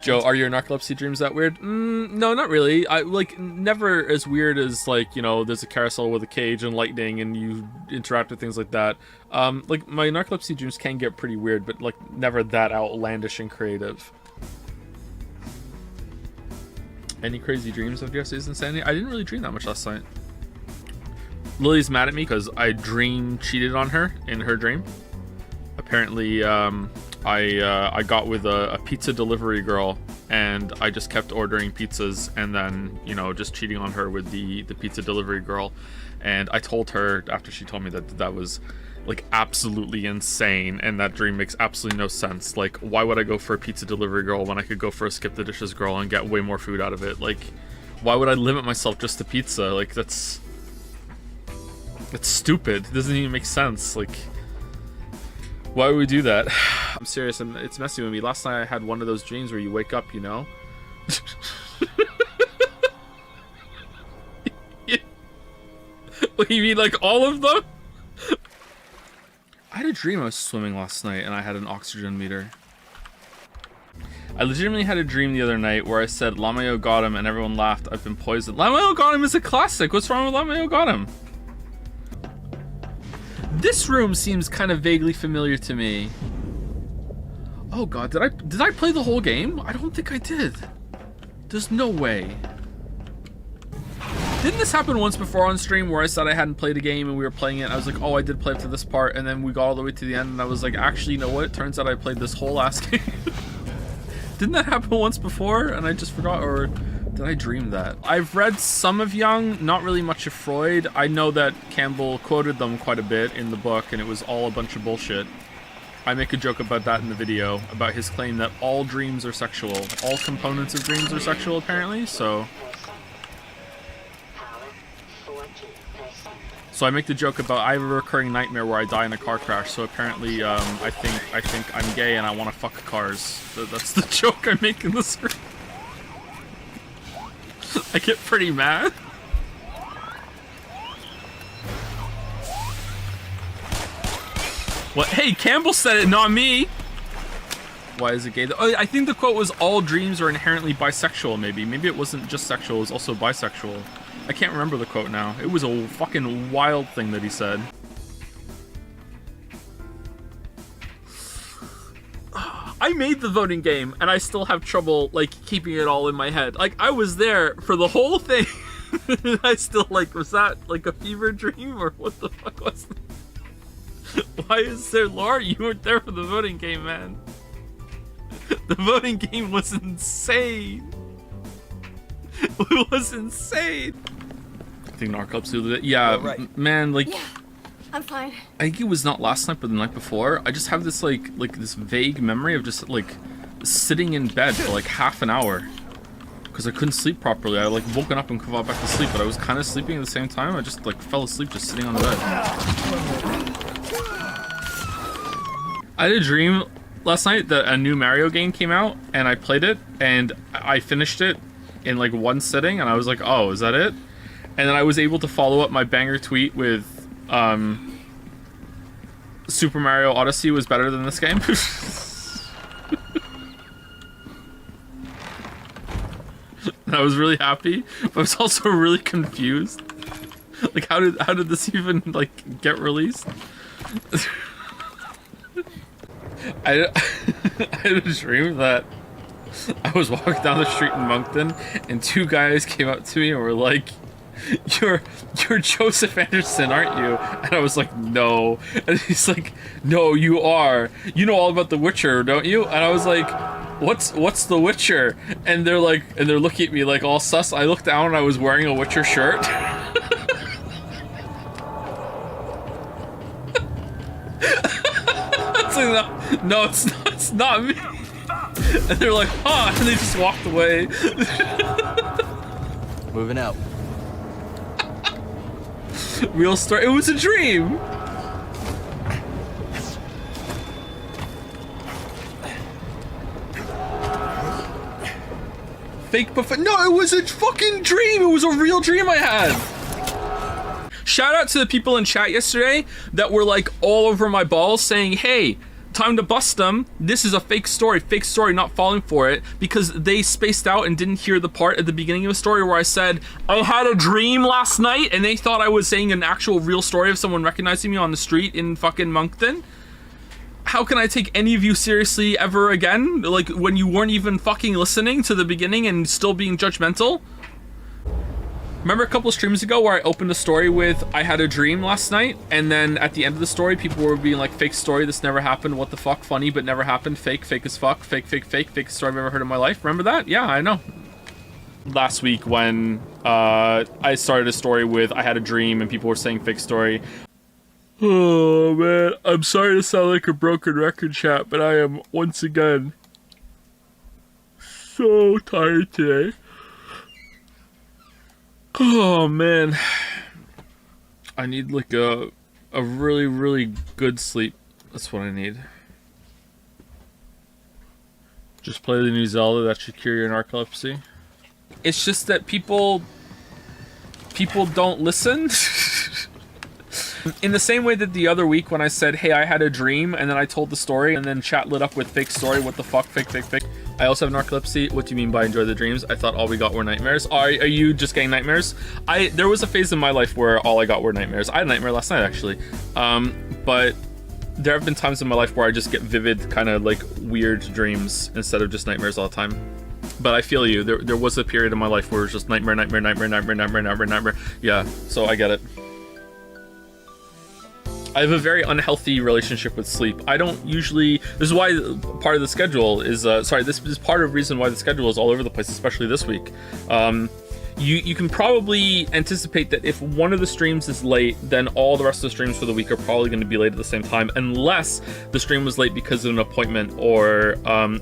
Joe, are your narcolepsy dreams that weird? No, not really. I like never as weird as like, you know, there's a carousel with a cage and lightning and you interact with things like that. Like my narcolepsy dreams can get pretty weird, but like never that outlandish and creative. Any crazy dreams of Jesse's insanity? I didn't really dream that much last night. Lily's mad at me because I dream cheated on her in her dream. Apparently, I got with a pizza delivery girl and I just kept ordering pizzas and then, you know, just cheating on her with the pizza delivery girl. And I told her after she told me that that was like absolutely insane and that dream makes absolutely no sense. Like, why would I go for a pizza delivery girl when I could go for a skip the dishes girl and get way more food out of it? Like, why would I limit myself just to pizza? Like, that's stupid. It doesn't even make sense. Like, why would we do that? I'm serious, and it's messing with me. Last night I had one of those dreams where you wake up, you know? What, you mean like all of them? I had a dream I was swimming last night and I had an oxygen meter. I legitimately had a dream the other night where I said Lamayo got him and everyone laughed. I've been poisoned. Lamayo got him is a classic. What's wrong with Lamayo got him? This room seems kind of vaguely familiar to me. Oh god, did I play the whole game? I don't think I did. There's no way. Didn't this happen once before on stream where I said I hadn't played a game and we were playing it? I was like, oh, I did play up to this part, and then we got all the way to the end and I was like, actually, you know what? It turns out I played this whole ass game. Didn't that happen once before and I just forgot, or did I dream that? I've read some of Jung, not really much of Freud. I know that Campbell quoted them quite a bit in the book and it was all a bunch of bullshit. I make a joke about that in the video, about his claim that all dreams are sexual. All components of dreams are sexual, apparently, so... So I make the joke about I have a recurring nightmare where I die in a car crash, so apparently I think I'm gay and I want to fuck cars. That's the joke I make in the script. I get pretty mad. What? Hey, Campbell said it, not me. Why is it gay? Oh, I think the quote was all dreams are inherently bisexual, maybe. Maybe it wasn't just sexual, it was also bisexual. I can't remember the quote now. It was a fucking wild thing that he said. I made the voting game and I still have trouble like keeping it all in my head. Like, I was there for the whole thing. I still like, was that like a fever dream or what the fuck was that? Why is there Laura? You weren't there for the voting game, man. The voting game was insane. It was insane. I think narcolepsy. Yeah, right. Man, like. Yeah, I'm fine. I think it was not last night, but the night before. I just have this like this vague memory of just like sitting in bed for like half an hour because I couldn't sleep properly. I like woken up and fell back to sleep, but I was kind of sleeping at the same time. I just like fell asleep just sitting on the bed. I had a dream last night that a new Mario game came out and I played it and I finished it in like one sitting and I was like, oh, is that it? And then I was able to follow up my banger tweet with Super Mario Odyssey was better than this game. And I was really happy, but I was also really confused. Like, how did this even like get released? I had a dream that I was walking down the street in Moncton and two guys came up to me and were like, you're Joseph Anderson, aren't you? And I was like, no. And he's like, no, you are. You know all about The Witcher, don't you? And I was like, what's The Witcher? And they're looking at me like all sus. I looked down and I was wearing a Witcher shirt. Like, no, it's not me. And they're like, huh, and they just walked away. Moving out. Real story. It was a dream. Fake buffet. No, it was a fucking dream. It was a real dream I had. Shout out to the people in chat yesterday that were like all over my balls saying, hey, time to bust them. This is a fake story, not falling for it, because they spaced out and didn't hear the part at the beginning of the story where I said, I had a dream last night, and they thought I was saying an actual real story of someone recognizing me on the street in fucking Moncton. How can I take any of you seriously ever again? Like, when you weren't even fucking listening to the beginning and still being judgmental? Remember a couple of streams ago where I opened a story with, I had a dream last night, and then at the end of the story, people were being like, fake story, this never happened, what the fuck, funny, but never happened, fake as fuck, fakest story I've ever heard in my life. Remember that? Yeah, I know. Last week when I started a story with, I had a dream, and people were saying fake story. Oh man, I'm sorry to sound like a broken record, chat, but I am once again so tired today. Oh man, I need like a really, really good sleep. That's what I need. Just play the new Zelda, that should cure your narcolepsy. It's just that people don't listen. In the same way that the other week when I said, hey, I had a dream, and then I told the story, and then chat lit up with fake story, what the fuck, fake. I also have narcolepsy. What do you mean by enjoy the dreams? I thought all we got were nightmares. Are you just getting nightmares? There was a phase in my life where all I got were nightmares. I had a nightmare last night, actually. But there have been times in my life where I just get vivid, kind of like weird dreams instead of just nightmares all the time. But I feel you. There was a period in my life where it was just nightmare. Yeah, so I get it. I have a very unhealthy relationship with sleep. I don't usually... This is why part of the schedule is... this is part of the reason why the schedule is all over the place, especially this week. You can probably anticipate that if one of the streams is late, then all the rest of the streams for the week are probably going to be late at the same time, unless the stream was late because of an appointment or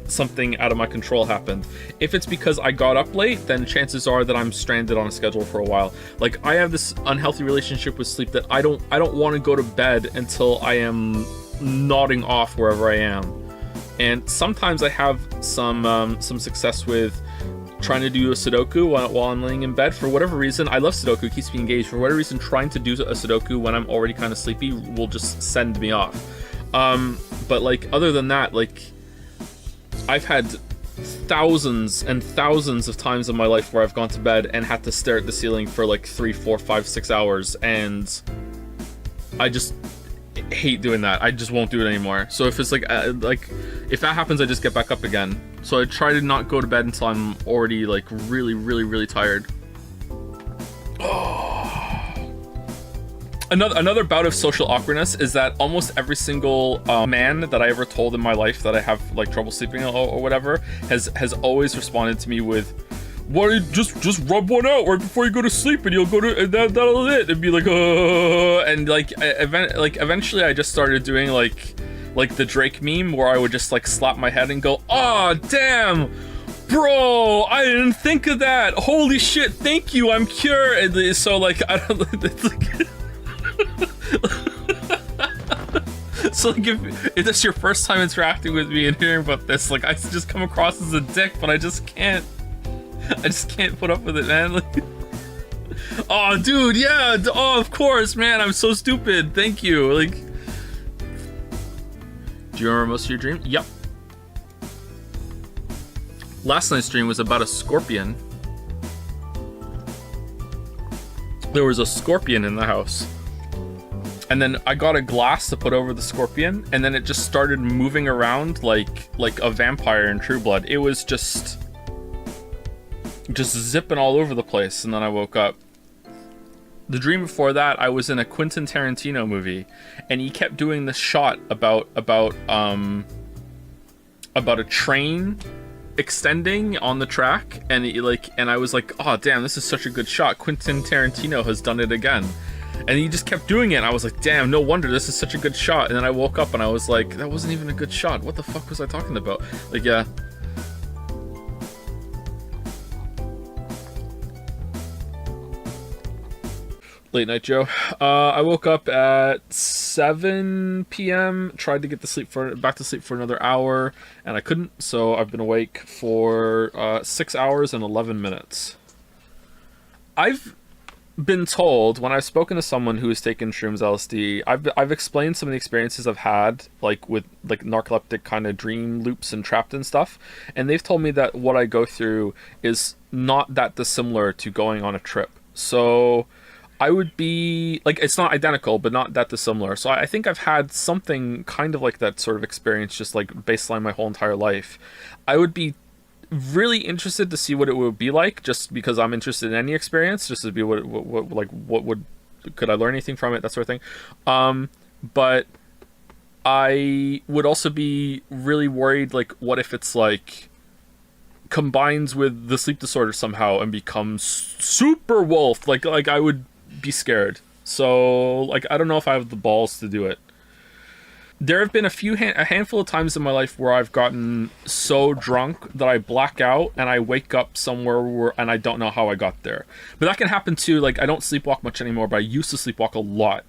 something out of my control happened. If it's because I got up late, then chances are that I'm stranded on a schedule for a while. Like, I have this unhealthy relationship with sleep that I don't want to go to bed until I am nodding off wherever I am. And sometimes I have some success with trying to do a Sudoku while I'm laying in bed. For whatever reason, I love Sudoku, it keeps me engaged. For whatever reason, trying to do a Sudoku when I'm already kind of sleepy will just send me off. But like, other than that, like, I've had thousands and thousands of times in my life where I've gone to bed and had to stare at the ceiling for like 3, 4, 5, 6 hours, and I just hate doing that. I just won't do it anymore. So if it's like if that happens, I just get back up again. So I try to not go to bed until I'm already like really, really, really tired. Another bout of social awkwardness is that almost every single man that I ever told in my life that I have like trouble sleeping or whatever has always responded to me with, "Why don't you just rub one out right before you go to sleep, and you'll go to and that'll it." And be like, and like eventually I just started doing like the Drake meme where I would just like slap my head and go, "Oh damn, bro, I didn't think of that. Holy shit, thank you, I'm cured." And so like I don't. It's like, so like if that's your first time interacting with me and hearing about this, like I just come across as a dick, but I just can't put up with it, man. Like, oh dude, yeah, oh of course, man, I'm so stupid, thank you. Like, do you remember most of your dreams? Yep. Last night's dream was about a scorpion. There was a scorpion in the house. And then I got a glass to put over the scorpion, and then it just started moving around like a vampire in True Blood. It was just zipping all over the place, and then I woke up. The dream before that, I was in a Quentin Tarantino movie, and he kept doing this shot about a train extending on the track, and I was like, oh damn, this is such a good shot. Quentin Tarantino has done it again. And he just kept doing it, and I was like, damn, no wonder this is such a good shot. And then I woke up and I was like, that wasn't even a good shot. What the fuck was I talking about? Like, yeah. Late night Joe. I woke up at 7 p.m. Tried to get back to sleep for another hour, and I couldn't. So I've been awake for 6 hours and 11 minutes. been told, when I've spoken to someone who has taken shrooms, LSD, I've explained some of the experiences I've had, like with like narcoleptic kind of dream loops and trapped and stuff, and they've told me that what I go through is not that dissimilar to going on a trip. So I would be like, it's not identical, but not that dissimilar. So I think I've had something kind of like that sort of experience, just like baseline my whole entire life. I would be really interested to see what it would be like, just because I'm interested in any experience, just to be what like what would could I learn anything from it, that sort of thing. But I would also be really worried, like, what if it's like combines with the sleep disorder somehow and becomes super wolf? Like I would be scared. So like I don't know if I have the balls to do it. There have been a handful of times in my life where I've gotten so drunk that I black out and I wake up somewhere and I don't know how I got there. But that can happen too. Like I don't sleepwalk much anymore, but I used to sleepwalk a lot.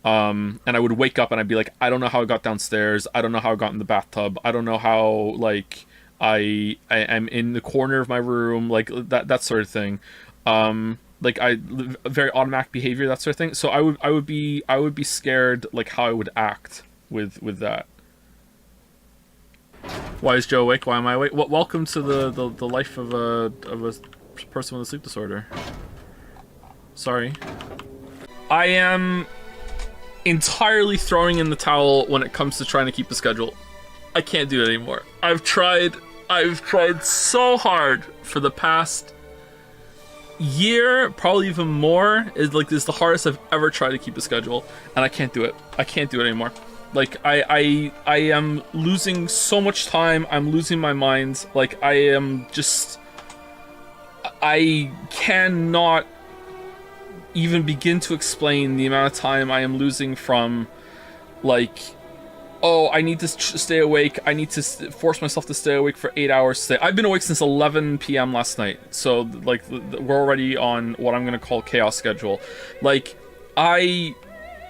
And I would wake up and I'd be like, I don't know how I got downstairs. I don't know how I got in the bathtub. I don't know how, like, I am in the corner of my room, like that sort of thing. Like very automatic behavior, that sort of thing. So I would be scared, like how I would act with that. Why is Joe awake? Why am I awake? Welcome to the life of a person with a sleep disorder. Sorry. I am entirely throwing in the towel when it comes to trying to keep a schedule. I can't do it anymore. I've tried so hard for the past year, probably even more. Is like, this is the hardest I've ever tried to keep a schedule, and I can't do it. I can't do it anymore. Like I am losing so much time. I'm losing my mind. Like I cannot even begin to explain the amount of time I am losing from, like, oh, I need to stay awake. I need to force myself to stay awake for 8 hours today. I've been awake since 11 p.m. last night. So, like, we're already on what I'm going to call chaos schedule. Like, I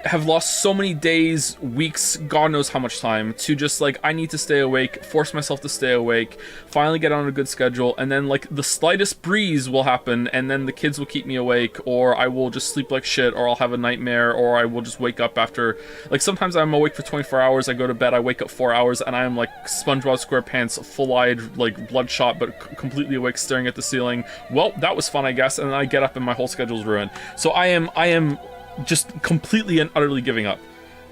have lost so many days, weeks, God knows how much time, to just, like, I need to stay awake, force myself to stay awake, finally get on a good schedule, and then, like, the slightest breeze will happen, and then the kids will keep me awake, or I will just sleep like shit, or I'll have a nightmare, or I will just wake up after, like, sometimes I'm awake for 24 hours, I go to bed, I wake up 4 hours, and I am, like, SpongeBob SquarePants, full-eyed, like, bloodshot, but completely awake, staring at the ceiling. Well, that was fun, I guess, and then I get up and my whole schedule's ruined. So I am just completely and utterly giving up.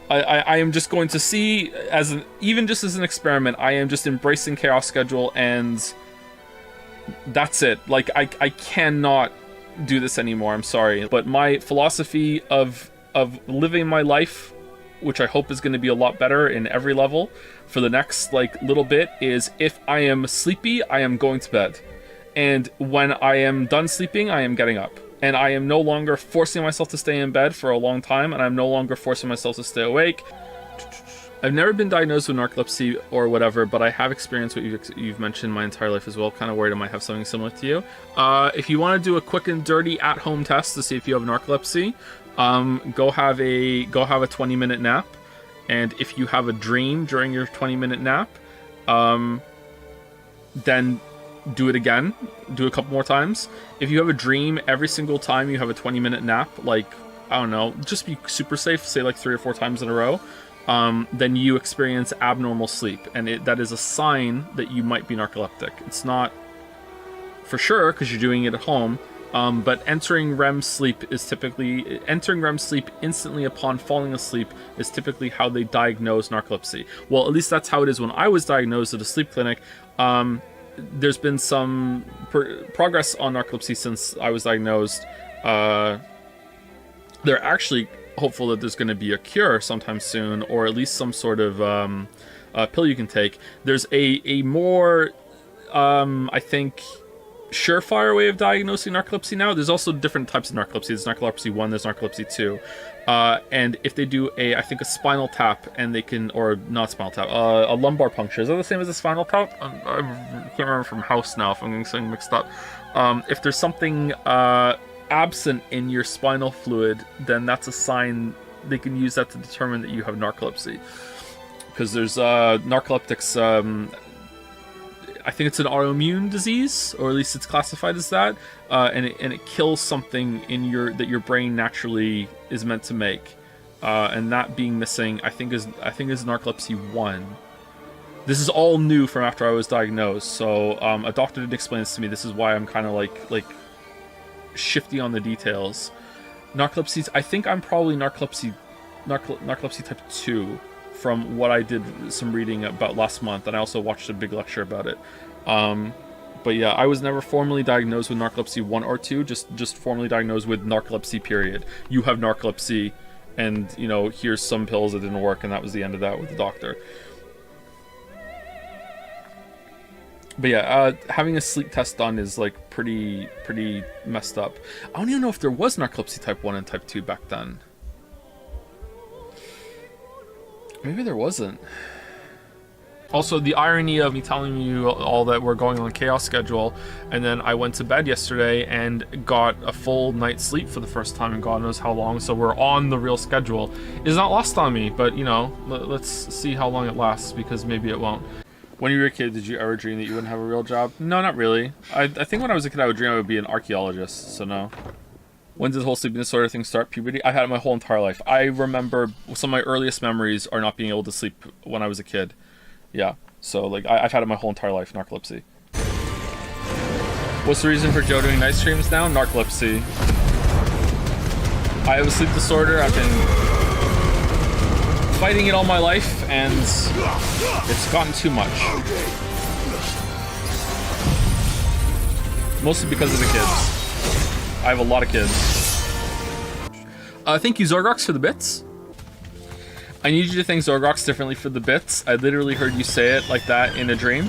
I am just going to see, even just as an experiment, I am just embracing chaos schedule, and that's it. Like, I cannot do this anymore, I'm sorry. But my philosophy of living my life, which I hope is going to be a lot better in every level for the next, like, little bit, is if I am sleepy, I am going to bed. And when I am done sleeping, I am getting up. And I am no longer forcing myself to stay in bed for a long time, and I'm no longer forcing myself to stay awake. I've never been diagnosed with narcolepsy or whatever, but I have experienced what you've mentioned my entire life as well. Kind of worried I might have something similar to you. If you want to do a quick and dirty at-home test to see if you have narcolepsy, go have a 20-minute nap. And if you have a dream during your 20-minute nap, then do it again. Do a couple more times. If you have a dream every single time you have a 20-minute nap, like, I don't know, just be super safe, say like 3 or 4 times in a row, then you experience abnormal sleep, and that is a sign that you might be narcoleptic. It's not for sure because you're doing it at home, but entering REM sleep instantly upon falling asleep is typically how they diagnose narcolepsy. Well, at least that's how it is when I was diagnosed at a sleep clinic. There's been some progress on narcolepsy since I was diagnosed. They're actually hopeful that there's going to be a cure sometime soon, or at least some sort of pill you can take. There's a more, I think, surefire way of diagnosing narcolepsy now. There's also different types of narcolepsy. There's narcolepsy 1, there's narcolepsy 2. And if they do I think a spinal tap, and they can, or not spinal tap, a lumbar puncture. Is that the same as a spinal tap? I can't remember from House now if I'm getting something mixed up. If there's something absent in your spinal fluid, then that's a sign. They can use that to determine that you have narcolepsy. Because there's narcoleptics, I think it's an autoimmune disease, or at least it's classified as that, and it kills something in that your brain naturally is meant to make, and that being missing, I think is narcolepsy 1. This is all new from after I was diagnosed, so a doctor didn't explain this to me. This is why I'm kind of like shifty on the details. Narcolepsy, I think I'm probably narcolepsy type 2 from what I did some reading about last month, and I also watched a big lecture about it. But yeah, I was never formally diagnosed with narcolepsy 1 or 2, just formally diagnosed with narcolepsy, period. You have narcolepsy, and, you know, here's some pills that didn't work, and that was the end of that with the doctor. But yeah, having a sleep test done is like pretty messed up. I don't even know if there was narcolepsy type 1 and type 2 back then. Maybe there wasn't. Also, the irony of me telling you all that we're going on chaos schedule, and then I went to bed yesterday and got a full night's sleep for the first time in God knows how long, so we're on the real schedule, is not lost on me, but, you know, let's see how long it lasts, because maybe it won't. When you were a kid, did you ever dream that you wouldn't have a real job? No, not really. I think when I was a kid, I would dream I would be an archaeologist, so no. When did the whole sleeping disorder thing start? Puberty? I've had it my whole entire life. I remember some of my earliest memories are not being able to sleep when I was a kid. Yeah, so like I've had it my whole entire life, narcolepsy. What's the reason for Joe doing night streams now? Narcolepsy. I have a sleep disorder. I've been fighting it all my life, and it's gotten too much. Mostly because of the kids. I have a lot of kids. Thank you, Zorgrox, for the bits. I need you to thank Zorgrox differently for the bits. I literally heard you say it like that in a dream.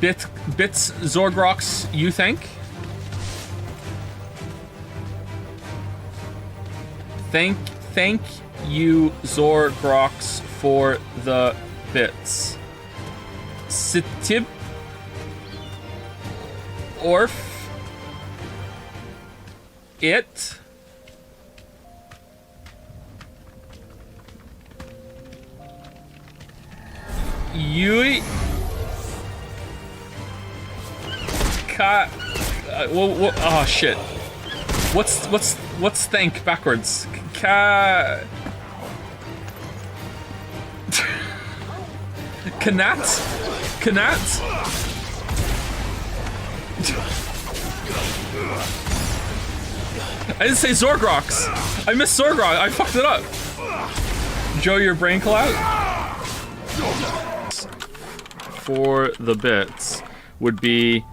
Bits Zorgrox, you thank? Thank you, Zorgrox, for the bits. Sitib Orf It Yui Ka oh shit. What's thank backwards? Ka Kanat? I didn't say Zorgrox. I missed Zorgrox. I fucked it up. Joe, your brain collapse? For the bits would be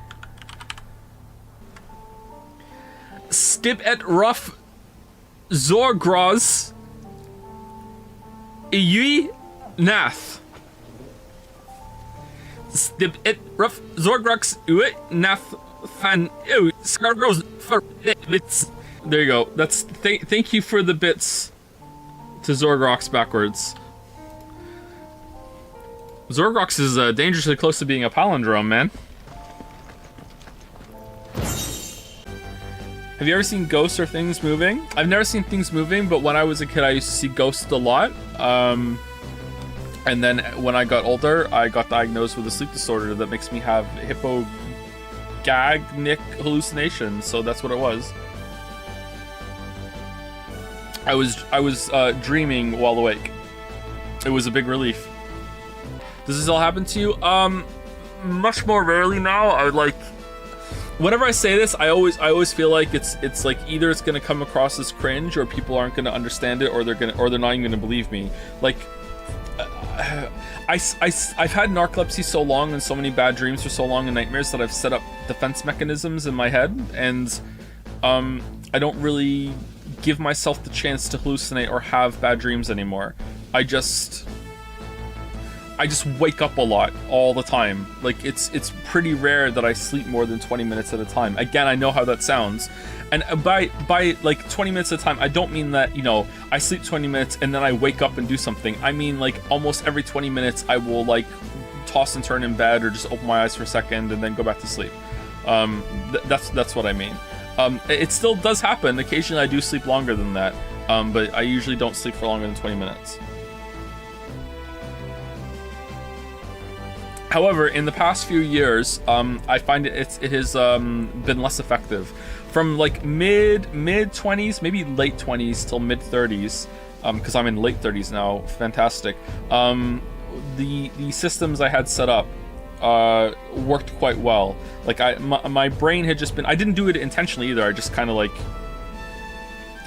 Stip et rough Zorgros Iui Nath. Stip et rough Zorgrox Iui Nath fan Scargos for bits. There you go. That's thank you for the bits to Zorgrox backwards. Zorgrox is dangerously close to being a palindrome, man. Have you ever seen ghosts or things moving? I've never seen things moving, but when I was a kid, I used to see ghosts a lot. And then when I got older, I got diagnosed with a sleep disorder that makes me have hypogagnic hallucinations. So that's what it was. I was dreaming while awake. It was a big relief. Does this all happen to you? Much more rarely now. I would like. Whenever I say this, I always feel like it's like either it's gonna come across as cringe, or people aren't gonna understand it, or they're not even gonna believe me. Like, I've had narcolepsy so long and so many bad dreams for so long and nightmares that I've set up defense mechanisms in my head, and I don't really give myself the chance to hallucinate or have bad dreams anymore. I just wake up a lot all the time. Like it's pretty rare that I sleep more than 20 minutes at a time. Again, I know how that sounds. And by like 20 minutes at a time, I don't mean that, you know, I sleep 20 minutes and then I wake up and do something. I mean like almost every 20 minutes I will like toss and turn in bed or just open my eyes for a second and then go back to sleep. That's what I mean. It still does happen. Occasionally I do sleep longer than that. But I usually don't sleep for longer than 20 minutes. However, in the past few years, I find it has been less effective. From like mid 20s, maybe late 20s till mid 30s, because I'm in late 30s now. Fantastic. The systems I had set up worked quite well. Like my brain had just been. I didn't do it intentionally either. I just kind of like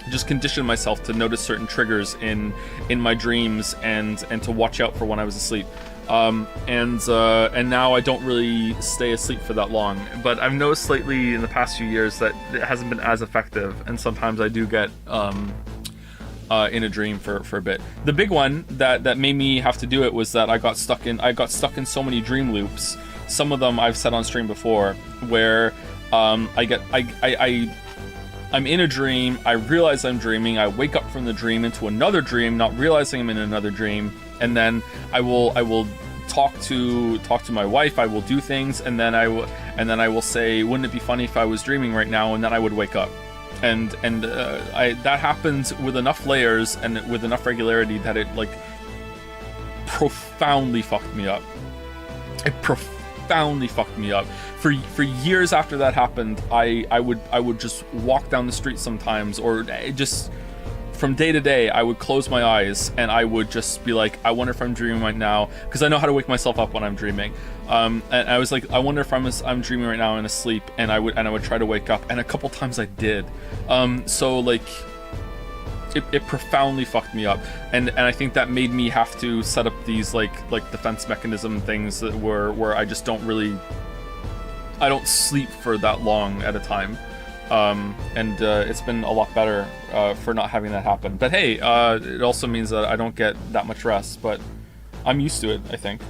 just conditioned myself to notice certain triggers in my dreams and to watch out for when I was asleep. And now I don't really stay asleep for that long. But I've noticed lately in the past few years that it hasn't been as effective, and sometimes I do get in a dream for a bit. The big one that made me have to do it was that I got stuck in so many dream loops. Some of them I've said on stream before, where I'm in a dream, I realize I'm dreaming, I wake up from the dream into another dream, not realizing I'm in another dream, and then I will talk to my wife, I will do things, and then I will say, wouldn't it be funny if I was dreaming right now? And then I would wake up. And that happens with enough layers and with enough regularity that it like profoundly fucked me up. It profoundly fucked me up. For years after that happened, I would just walk down the street sometimes, or just from day to day, I would close my eyes and I would just be like, I wonder if I'm dreaming right now, because I know how to wake myself up when I'm dreaming. And I was like, I wonder if I'm dreaming right now and asleep, and I would try to wake up, and a couple times I did. So like, it profoundly fucked me up, and I think that made me have to set up these like defense mechanism things that where I just don't sleep for that long at a time. And it's been a lot better for not having that happen. But hey, it also means that I don't get that much rest, but I'm used to it, I think.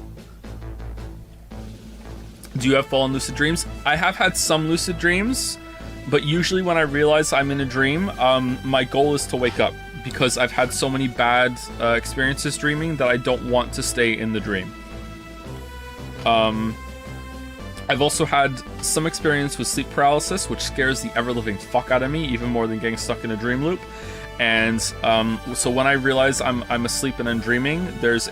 Do you have full on lucid dreams? I have had some lucid dreams, but usually when I realize I'm in a dream, my goal is to wake up, because I've had so many bad experiences dreaming that I don't want to stay in the dream. I've also had some experience with sleep paralysis, which scares the ever-living fuck out of me, even more than getting stuck in a dream loop. And so when I realize I'm asleep and I'm dreaming, there's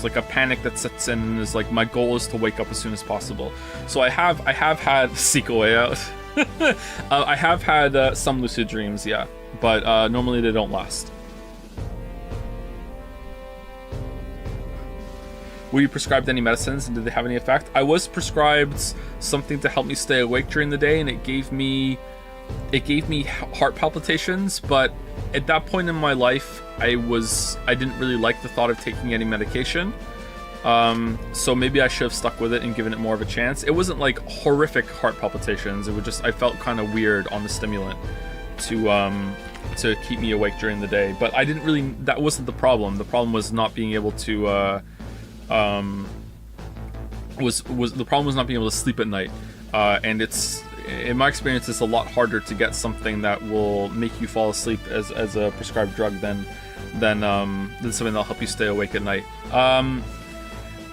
like a panic that sets in, and is like, my goal is to wake up as soon as possible. So I have had seek a way out. I have had some lucid dreams, yeah, but normally they don't last. Were you prescribed any medicines, and did they have any effect? I was prescribed something to help me stay awake during the day, and it gave me heart palpitations, but at that point in my life, I didn't really like the thought of taking any medication. So maybe I should have stuck with it and given it more of a chance. It wasn't like horrific heart palpitations. It was just, I felt kind of weird on the stimulant to keep me awake during the day. But I didn't really, that wasn't the problem. The problem was not being able to, the problem was not being able to sleep at night. And it's, in my experience, it's a lot harder to get something that will make you fall asleep as a prescribed drug than something that'll help you stay awake at night.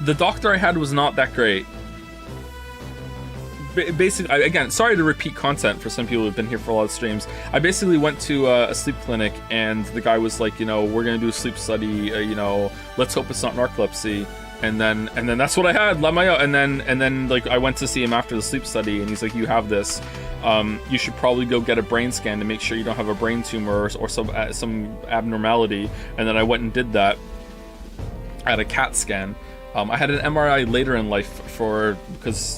The doctor I had was not that great. Basically, again, sorry to repeat content for some people who've been here for a lot of streams. I basically went to a sleep clinic, and the guy was like, we're gonna do a sleep study. Let's hope it's not narcolepsy. And then that's what I had. Let me out. And then like I went to see him after the sleep study, and he's like, you have this. You should probably go get a brain scan to make sure you don't have a brain tumor or some abnormality. And then I went and did that. I had a CAT scan. I had an MRI later in life for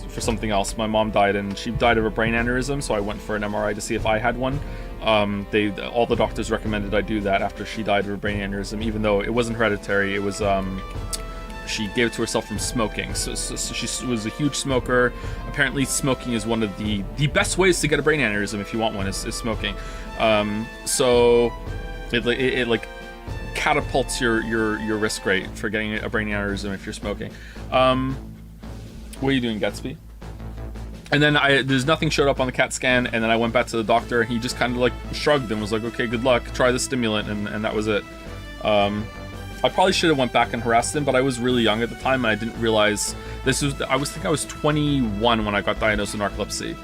something else. My mom died, and she died of a brain aneurysm, so I went for an MRI to see if I had one. All the doctors recommended I do that after she died of a brain aneurysm, even though it wasn't hereditary. It was she gave it to herself from smoking. So she was a huge smoker. Apparently, smoking is one of the best ways to get a brain aneurysm if you want one. Is smoking. So it like catapults your risk rate for getting a brain aneurysm if you're smoking. What are you doing, Gatsby? And then there's nothing showed up on the CAT scan, and then I went back to the doctor, and he just kind of like shrugged and was like, okay, good luck, try the stimulant, and that was it. I probably should have went back and harassed him, but I was really young at the time, and I didn't realize I was 21 when I got diagnosed with narcolepsy.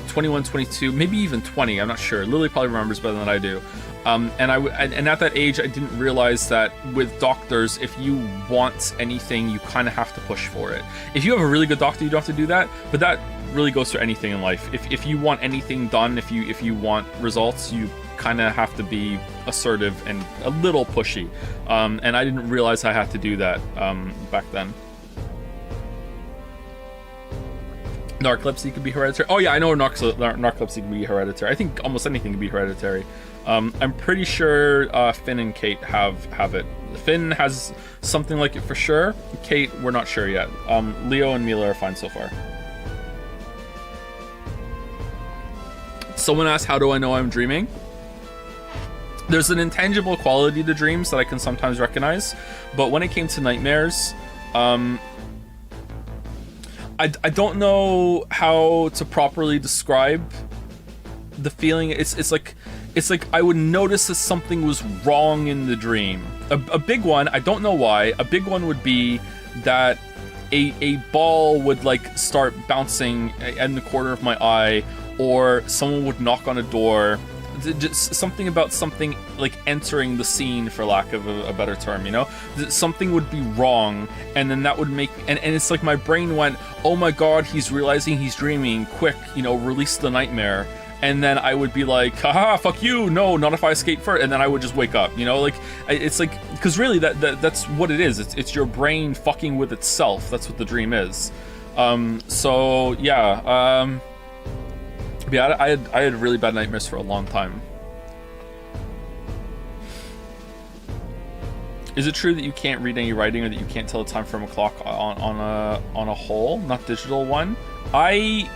21, 22, maybe even 20, I'm not sure. Lily probably remembers better than I do. And at that age, I didn't realize that with doctors, if you want anything, you kind of have to push for it. If you have a really good doctor, you don't have to do that, but that really goes for anything in life. If you want anything done, if you want results, you kind of have to be assertive and a little pushy. And I didn't realize I had to do that back then. Narcolepsy could be hereditary. Oh yeah, I know narcolepsy can be hereditary. I think almost anything can be hereditary. I'm pretty sure Finn and Kate have it. Finn has something like it for sure. Kate, we're not sure yet. Leo and Mila are fine so far. Someone asked, how do I know I'm dreaming? There's an intangible quality to dreams that I can sometimes recognize, but when it came to nightmares, I don't know how to properly describe the feeling. It's like I would notice that something was wrong in the dream. A big one, I don't know why, a big one would be that a ball would like start bouncing in the corner of my eye, or someone would knock on a door. Just something about something like entering the scene, for lack of a better term, you know? Something would be wrong, and then that would make, and it's like my brain went, oh my god, he's realizing he's dreaming, quick, you know, release the nightmare. And then I would be like, haha, fuck you, no, not if I escape first, and then I would just wake up, you know? Like, it's like, because really that's what it is. It's your brain fucking with itself. That's what the dream is. So yeah, yeah, I had really bad nightmares for a long time. Is it true that you can't read any writing, or that you can't tell the time from a clock on a whole, not digital one? I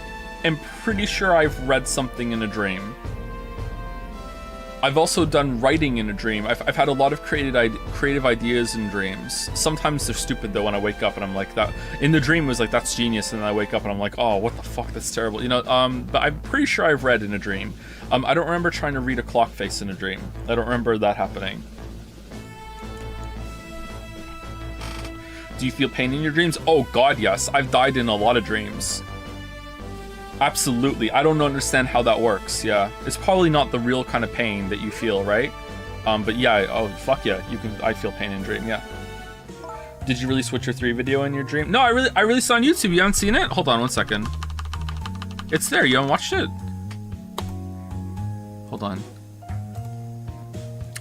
am pretty sure I've read something in a dream. I've also done writing in a dream. I've had a lot of creative ideas in dreams. Sometimes they're stupid though when I wake up and I'm like, that in the dream was like, that's genius, and then I wake up and I'm like, oh, what the fuck, that's terrible, you know. But I'm pretty sure I've read in a dream. I don't remember trying to read a clock face in a dream. I don't remember that happening. Do you feel pain in your dreams? Oh god, yes. I've died in a lot of dreams. Absolutely. I don't understand how that works. Yeah, it's probably not the real kind of pain that you feel, right? But yeah, oh fuck yeah, you can. I feel pain in dream. Yeah. Did you really switch your 3 video in your dream? No, I really saw on YouTube. You haven't seen it? Hold on 1 second. It's there. You haven't watched it? Hold on.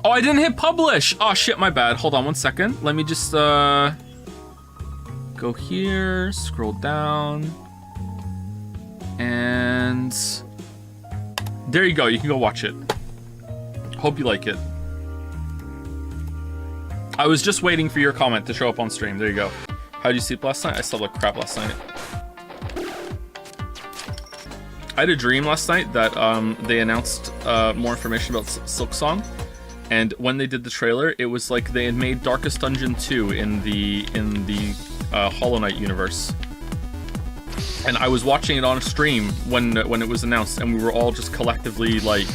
Oh, I didn't hit publish. Oh shit, my bad. Hold on 1 second. Let me just go here, scroll down. And there you go, you can go watch it. Hope you like it. I was just waiting for your comment to show up on stream. There you go. How did you sleep last night? I slept like crap last night. I had a dream last night that they announced more information about Silksong, and when they did the trailer, it was like they had made Darkest Dungeon 2 in the Hollow Knight universe. And I was watching it on a stream when it was announced, and we were all just collectively like,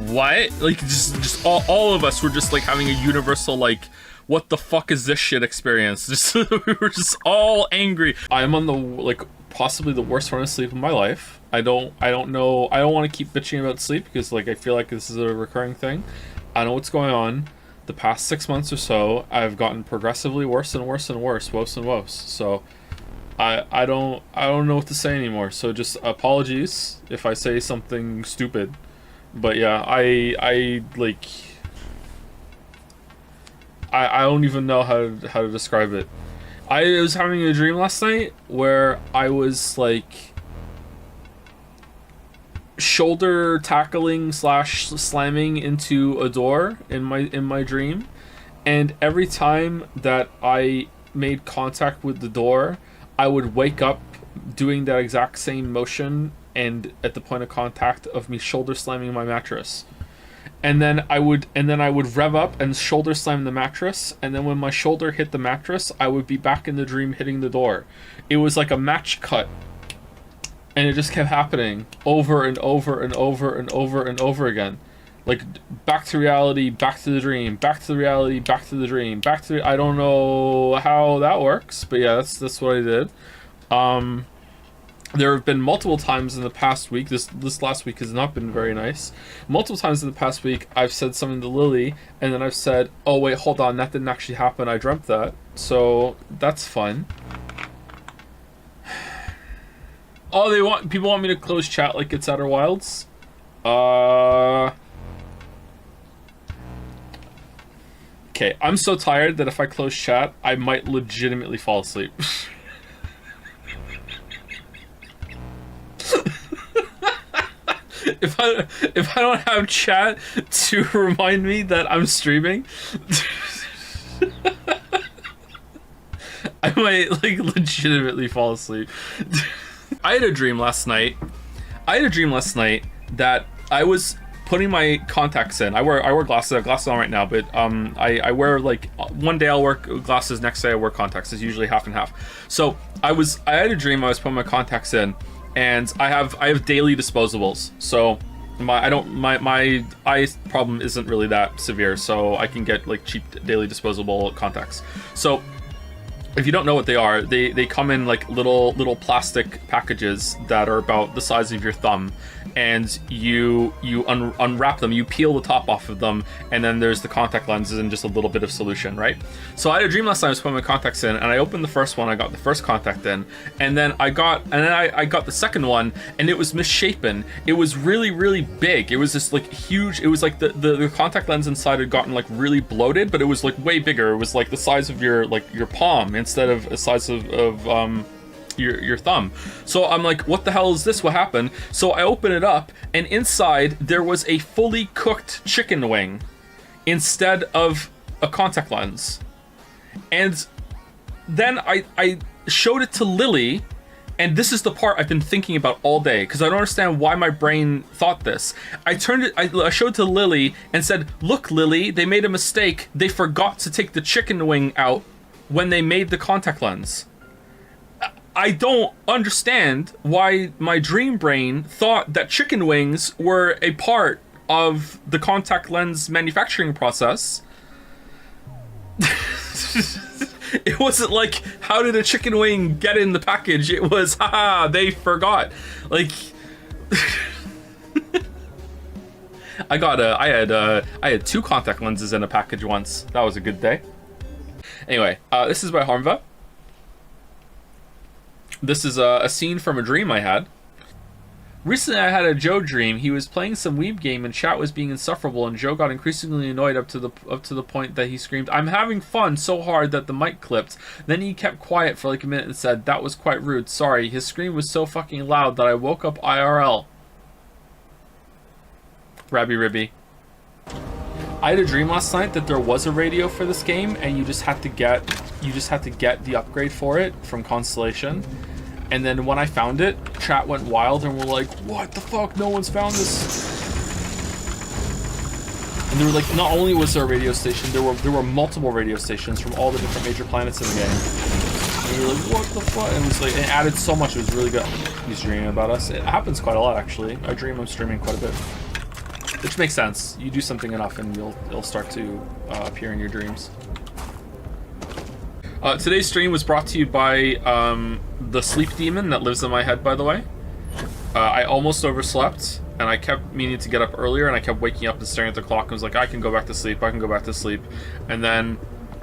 what? Like, just all of us were just like having a universal like, what the fuck is this shit experience? Just we were just all angry. I'm on the like possibly the worst run of sleep of my life. I don't know. I don't want to keep bitching about sleep because like I feel like this is a recurring thing. I know what's going on. The past 6 months or so, I've gotten progressively worse and worse and worse, worse and worse. So I don't know what to say anymore. So just apologies if I say something stupid. But yeah, I like I don't even know how to describe it. I was having a dream last night where I was like shoulder tackling / slamming into a door in my dream, and every time that I made contact with the door, I would wake up doing that exact same motion and at the point of contact of me shoulder slamming my mattress. And then I would rev up and shoulder slam the mattress, and then when my shoulder hit the mattress, I would be back in the dream hitting the door. It was like a match cut. And it just kept happening over and over and over and over and over again. Like, back to reality, back to the dream, back to the reality, back to the dream, back to the... I don't know how that works, but yeah, that's what I did. There have been multiple times in the past week, this last week has not been very nice. Multiple times in the past week, I've said something to Lily, and then I've said, oh wait, hold on, that didn't actually happen, I dreamt that. So, that's fun. Oh, people want me to close chat like it's Outer Wilds? Okay, I'm so tired that if I close chat, I might legitimately fall asleep. If I don't have chat to remind me that I'm streaming, I might like legitimately fall asleep. I had a dream last night that I was putting my contacts in. I wear glasses. I have glasses on right now, but I wear like one day I'll wear glasses, next day I wear contacts. It's usually half and half. So I had a dream I was putting my contacts in. And I have daily disposables, so my eye problem isn't really that severe, so I can get like cheap daily disposable contacts. So if you don't know what they are, they come in like little plastic packages that are about the size of your thumb, and you unwrap them, you peel the top off of them, and then there's the contact lenses and just a little bit of solution, right? So I had a dream last night I was putting my contacts in, and I opened the first one, I got the first contact in, and then I got the second one, and it was misshapen. It was really big. It was just like huge. It was like the contact lens inside had gotten like really bloated, but it was like way bigger. It was like the size of your palm instead of the size of your thumb. So I'm like, what the hell is this? What happened? So I open it up, and inside there was a fully cooked chicken wing instead of a contact lens. And then I showed it to Lily, and this is the part I've been thinking about all day, because I don't understand why my brain thought this. I showed it to Lily and said, look, Lily, they made a mistake. They forgot to take the chicken wing out when they made the contact lens. I don't understand why my dream brain thought that chicken wings were a part of the contact lens manufacturing process. It wasn't like, how did a chicken wing get in the package? It was, haha, they forgot. Like, I had 2 contact lenses in a package once. That was a good day. Anyway, this is by Harmva. This is a scene from a dream I had. Recently I had a Joe dream. He was playing some weeb game and chat was being insufferable, and Joe got increasingly annoyed up to the point that he screamed, "I'm having fun," so hard that the mic clipped. Then he kept quiet for like a minute and said, "That was quite rude. Sorry." His scream was so fucking loud that I woke up IRL. Rabby Ribby. I had a dream last night that there was a radio for this game, and you just had to get the upgrade for it from Constellation. And then when I found it, chat went wild and were like, "What the fuck? No one's found this." And there were like, not only was there a radio station, there were multiple radio stations from all the different major planets in the game. And you were like, "What the fuck?" And it was like, it added so much. It was really good. He's dreaming about us. It happens quite a lot, actually. I dream I'm streaming quite a bit. Which makes sense. You do something enough and it'll start to appear in your dreams. Today's stream was brought to you by the sleep demon that lives in my head, by the way. I almost overslept, and I kept meaning to get up earlier, and I kept waking up and staring at the clock and was like, I can go back to sleep, I can go back to sleep. And then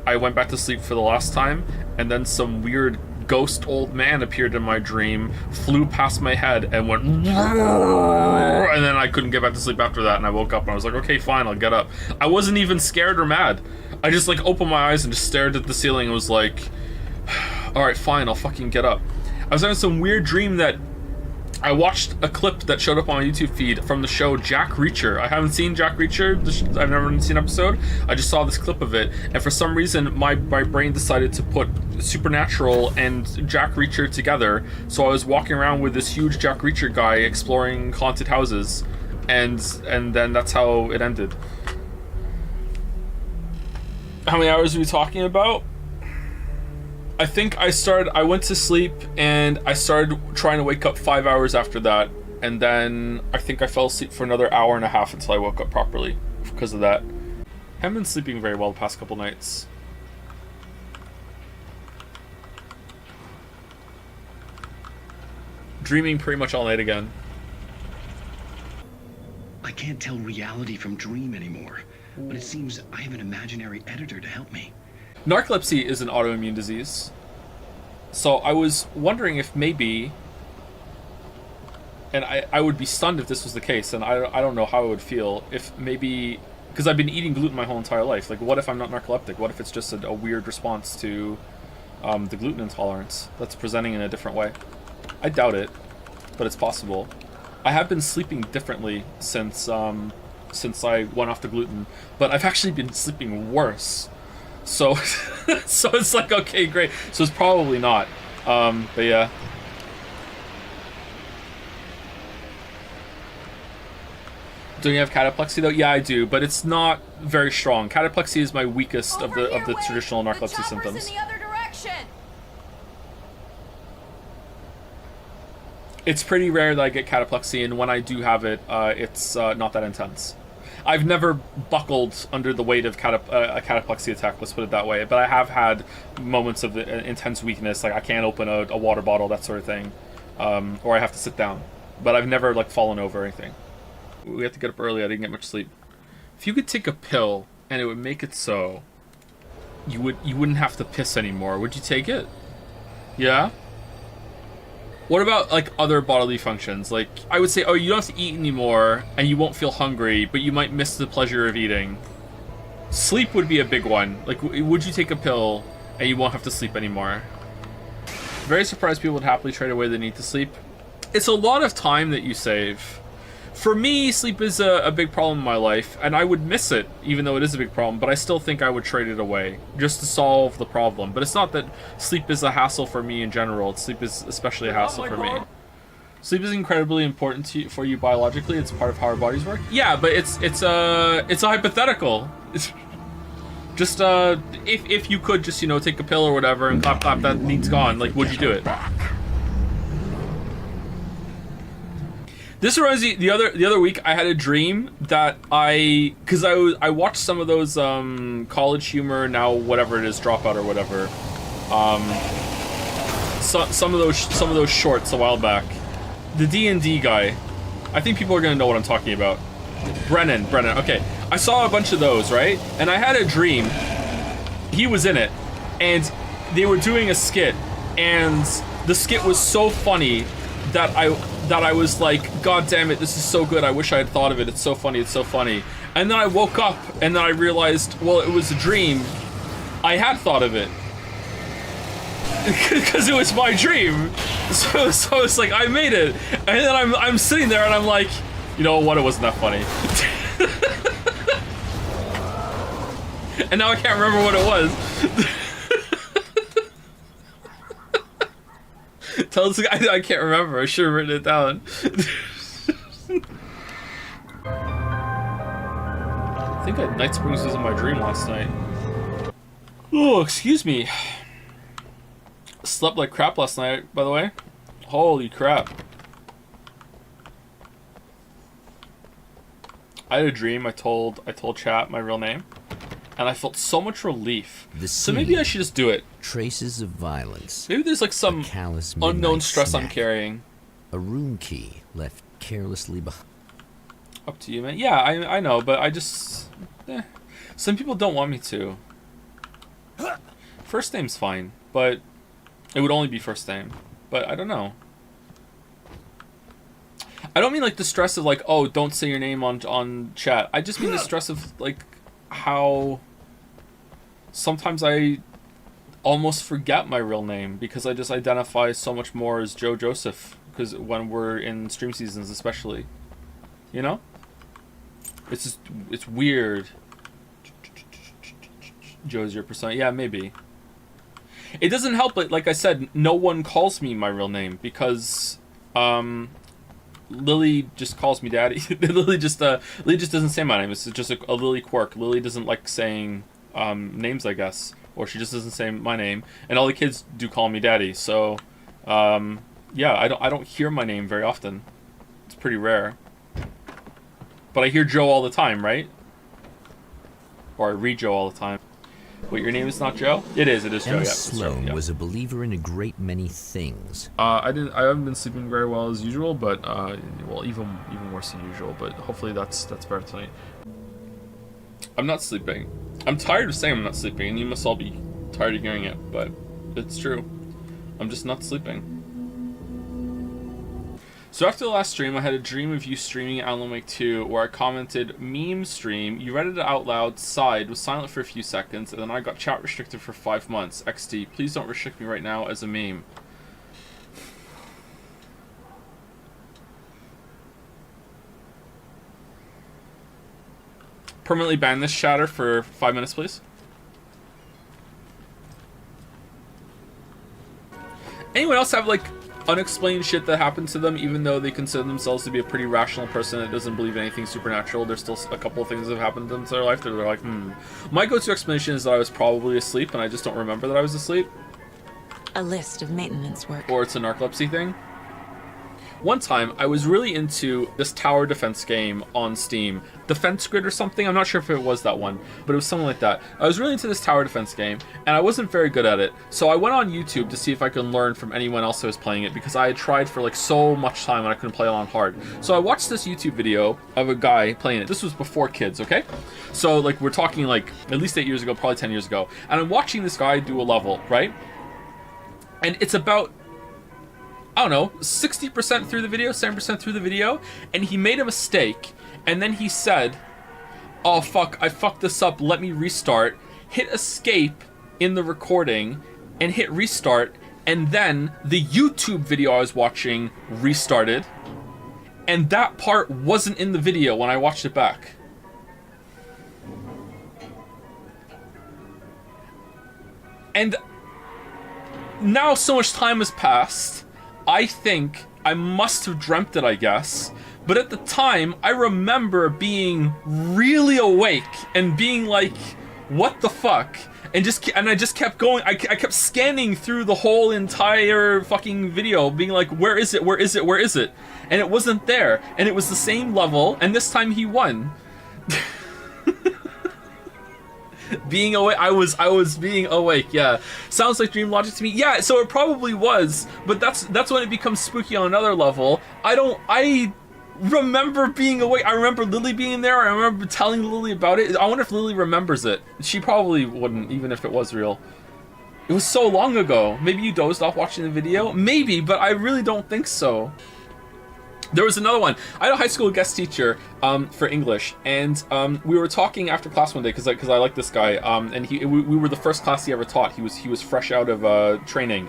I went back to sleep for the last time, and then some weird ghost old man appeared in my dream, flew past my head, and went, and then I couldn't get back to sleep after that, and I woke up and I was like, okay, fine, I'll get up. I wasn't even scared or mad. I just like opened my eyes and just stared at the ceiling and was like, alright, fine, I'll fucking get up. I was having some weird dream that I watched a clip that showed up on my YouTube feed from the show Jack Reacher. I haven't seen Jack Reacher. I've never seen an episode. I just saw this clip of it, and for some reason, my brain decided to put Supernatural and Jack Reacher together. So I was walking around with this huge Jack Reacher guy exploring haunted houses, and then that's how it ended. How many hours are we talking about? I think I went to sleep and I started trying to wake up 5 hours after that, and then I think I fell asleep for another hour and a half until I woke up properly because of that. I haven't been sleeping very well the past couple nights. dreaming pretty much all night again. I can't tell reality from dream anymore, but it seems I have an imaginary editor to help me. Narcolepsy is an autoimmune disease. So I was wondering if maybe, and I would be stunned if this was the case, and I don't know how I would feel if maybe, because I've been eating gluten my whole entire life. Like, what if I'm not narcoleptic? What if it's just a weird response to the gluten intolerance that's presenting in a different way? I doubt it, but it's possible. I have been sleeping differently since I went off the gluten, but I've actually been sleeping worse. So, so it's like, okay, great. So it's probably not. But yeah. Don't you have cataplexy though? Yeah, I do, but it's not very strong. Cataplexy is my weakest of the traditional narcolepsy symptoms. In the other direction. It's pretty rare that I get cataplexy, and when I do have it, it's not that intense. I've never buckled under the weight of a cataplexy attack, let's put it that way, but I have had moments of intense weakness, like I can't open a water bottle, that sort of thing, or I have to sit down, but I've never like fallen over or anything. We have to get up early, I didn't get much sleep. If you could take a pill and it would make it so you wouldn't have to piss anymore, would you take it? Yeah? What about like other bodily functions? Like, I would say, oh, you don't have to eat anymore and you won't feel hungry, but you might miss the pleasure of eating. Sleep would be a big one. Like, would you take a pill and you won't have to sleep anymore? Very surprised people would happily trade away the need to sleep. It's a lot of time that you save. For me, sleep is a big problem in my life, and I would miss it, even though it is a big problem, but I still think I would trade it away, just to solve the problem. But it's not that sleep is a hassle for me in general, sleep is especially a hassle for me. Sleep is incredibly important for you biologically, it's part of how our bodies work. Yeah, but it's a hypothetical. It's just, if you could just, you know, take a pill or whatever and clap, that need's gone, like, would you do it? This reminds me, the other week I had a dream that I watched some of those College Humor, now whatever it is, Dropout or whatever, some of those shorts a while back. The D&D guy, I think people are gonna know what I'm talking about. Brennan, okay. I saw a bunch of those, right? And I had a dream. He was in it, and they were doing a skit, and the skit was so funny that I was like, God damn it, this is so good, I wish I had thought of it, it's so funny, it's so funny. And then I woke up, and then I realized, well, it was a dream. I had thought of it. Because it was my dream. So it's like, I made it. And then I'm sitting there, and I'm like, you know what, it wasn't that funny. And now I can't remember what it was. Tell this guy I can't remember. I should have written it down. I think Night Springs was in my dream last night. Oh, excuse me. Slept like crap last night, by the way. Holy crap. I had a dream. I told chat my real name, and I felt so much relief. So maybe I should just do it. Traces of violence. Maybe there's like some unknown stress I'm carrying. A room key left carelessly behind. Up to you, man. Yeah, I know, but I just... Some people don't want me to. First name's fine, but it would only be first name. But I don't know. I don't mean like the stress of like, oh, don't say your name on chat. I just mean the stress of like how sometimes I almost forget my real name because I just identify so much more as Joe Joseph, because when we're in stream seasons especially, you know, it's just, it's weird. Joe's your persona. Yeah, maybe it doesn't help, but like I said, no one calls me my real name because Lily just calls me daddy. Lily just doesn't say my name. It's just a Lily quirk. Lily doesn't like saying names, I guess, or she just doesn't say my name. And all the kids do call me daddy. So yeah, I don't hear my name very often. It's pretty rare. But I hear Joe all the time, right? Or I read Joe all the time. Wait, your name is not Joe? It is Joe, Emma yeah. Sloan yeah. was a believer in a great many things. I haven't been sleeping very well as usual, but well, even worse than usual. But hopefully that's better tonight. I'm not sleeping. I'm tired of saying I'm not sleeping, and you must all be tired of hearing it, but it's true. I'm just not sleeping. So after the last stream, I had a dream of you streaming Alan Wake 2, where I commented, meme stream, you read it out loud, sighed, was silent for a few seconds, and then I got chat restricted for 5 months. XD, please don't restrict me right now as a meme. Permanently ban this chatter for 5 minutes, please. Anyone else have, like, unexplained shit that happened to them, even though they consider themselves to be a pretty rational person that doesn't believe in anything supernatural? There's still a couple of things that have happened to them in their life that they're like, My go-to explanation is that I was probably asleep and I just don't remember that I was asleep. A list of maintenance work. Or it's a narcolepsy thing. One time, I was really into this tower defense game on Steam. Defense Grid or something? I'm not sure if it was that one, but it was something like that. I was really into this tower defense game, and I wasn't very good at it. So I went on YouTube to see if I could learn from anyone else who was playing it, because I had tried for like so much time and I couldn't play it on hard. So I watched this YouTube video of a guy playing it. This was before kids, okay? So like we're talking like at least 8 years ago, probably 10 years ago. And I'm watching this guy do a level, right? And it's about, I don't know, 60% through the video, 70% through the video, and he made a mistake, and then he said, oh fuck, I fucked this up, let me restart, hit escape in the recording, and hit restart, and then the YouTube video I was watching restarted, and that part wasn't in the video when I watched it back. And now so much time has passed, I think I must have dreamt it, I guess. But at the time, I remember being really awake and being like, what the fuck? And I just kept going. I kept scanning through the whole entire fucking video, being like, where is it? Where is it? Where is it? And it wasn't there. And it was the same level, and this time he won. Being awake, I was being awake. Yeah, sounds like dream logic to me. Yeah, so it probably was, but that's when it becomes spooky on another level. I remember being awake. I remember Lily being there. I remember telling Lily about it. I wonder if Lily remembers it. She probably wouldn't, even if it was real. It was so long ago. Maybe you dozed off watching the video. Maybe, but I really don't think so. There was another one. I had a high school guest teacher for English, and we were talking after class one day because I like this guy, and we were the first class he ever taught. He was fresh out of training,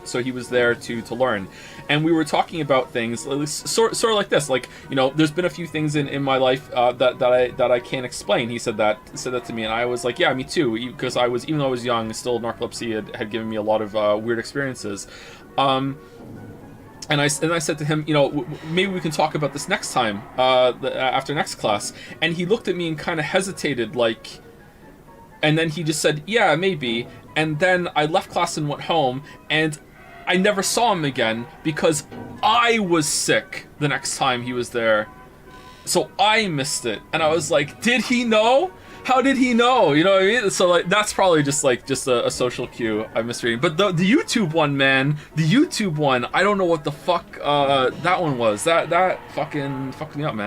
so he was there to learn, and we were talking about things sort of like this, like, you know, there's been a few things in my life that I can't explain. He said that to me, and I was like, yeah, me too, because even though I was young, still narcolepsy had given me a lot of weird experiences. And I said to him, you know, maybe we can talk about this next time, after next class. And he looked at me and kind of hesitated, like, and then he just said, yeah, maybe. And then I left class and went home, and I never saw him again because I was sick the next time he was there. So I missed it. And I was like, did he know? How did he know? You know what I mean? So like, that's probably just a social cue I'm misreading. But the YouTube one, man, the YouTube one, I don't know what the fuck that one was. That fucking fucked me up, man.